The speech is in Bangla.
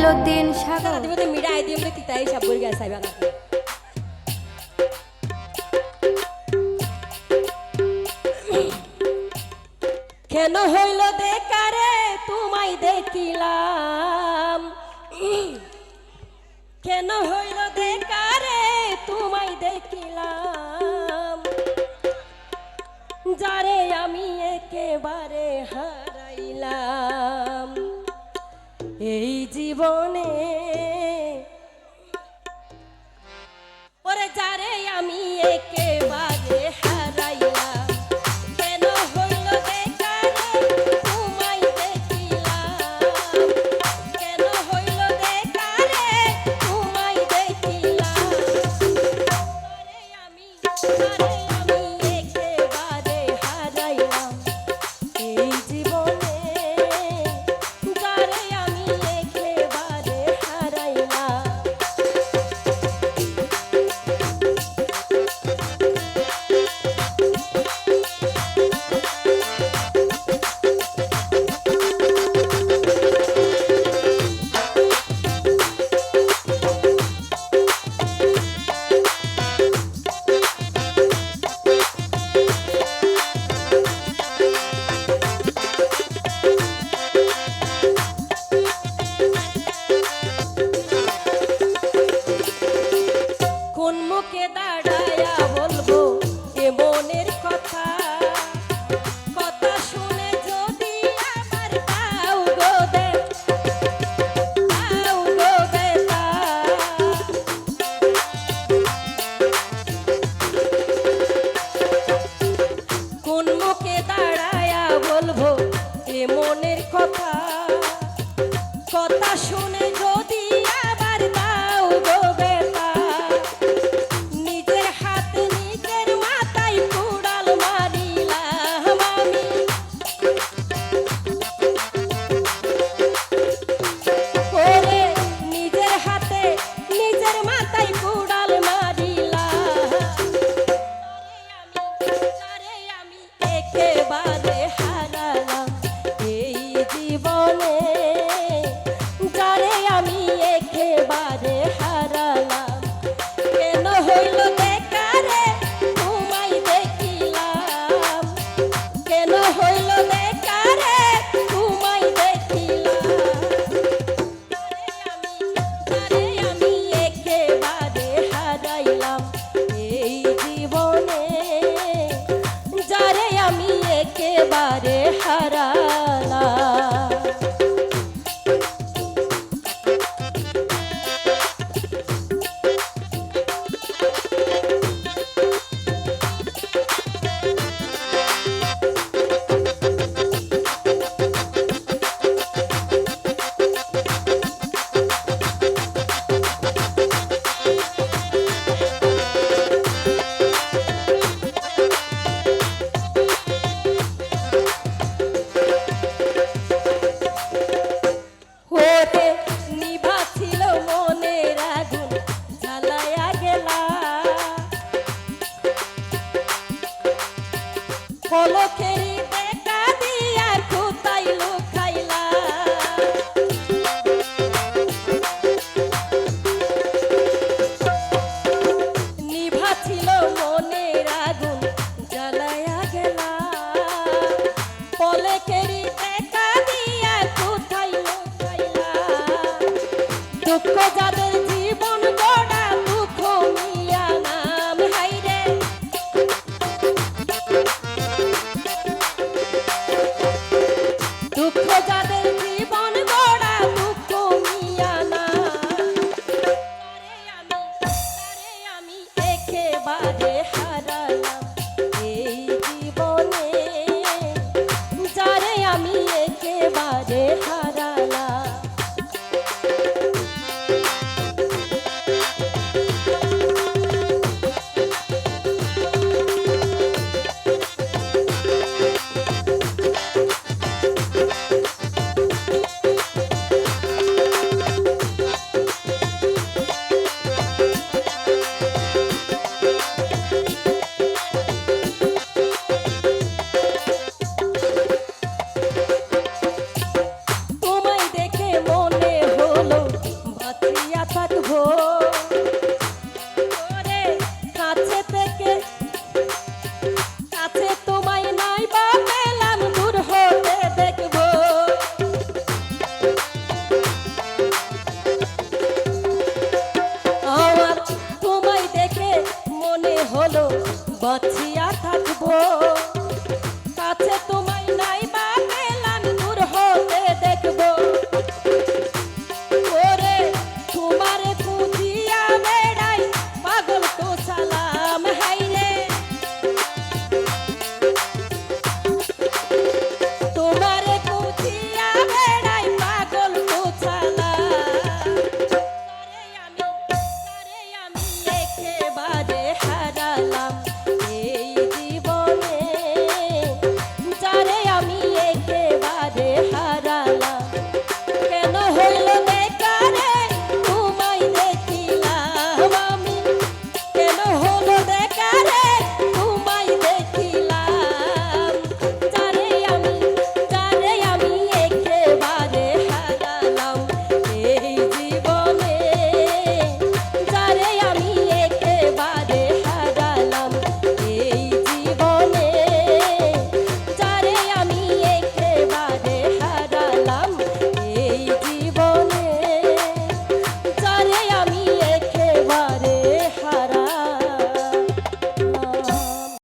মঈনুদ্দিন সাগর তুমি তো মিড়াই দিয়ে বলে তিতাই সাবর গেছে বাঙা কেন হইল দেখারে তোমায় দেখিলাম কেন হইল দেখারে তোমায় দেখিলাম যারে আমি একেবারে হারাইলাম এই জীবনে ওরে যারে আমি একেবারে হারাইলাম কেন হইল দেখারে তোমায় দেখিলাম কেন হইল দেখারে তোমায় দেখিলাম যারে আমি একেবারে হারাইলাম এই জীবনে যারে আমি একেবারে হারাইলাম কোন মুখে দাঁড়ায়া বলবো এ মনের কথা কথা শুনে যদি আবার দাও গো বেতা কোন মুখে দাঁড়ায়া বলবো এ মনের কথা কথা শুনে যদি আবার দাও গো বেতা নিজের হাতে নিজের মাথায় কুড়াল মারিলাম আমি করে নিজের হাতে নিজের মাথায় কুড়াল মারিলাম যারে আমি একেবারে হারালাম এই জীবনে যারে আমি একেবারে হারালাম কেন হইল দেখারে তোমায় দেখিলাম কেন হইল দেখারে তোমায় দেখিলাম যারে আমি একেবারে হারাইলাম এই জীবনে যারে আমি একেবারে হারালাম ওরে নিভা ছিল মনের আগুন জ্বালায়া গেলা পলকেরই দেখা দিয়া কোথায় লুকাইলা নিভা ছিল মনের আগুন জ্বালায়া গেলা পলকেরই দেখা দিয়া কোথায় লুকাইলা দুঃখ যাদের জীবন গড়া দুঃখ মিয়া নাম হাইরে দুঃখ যাদের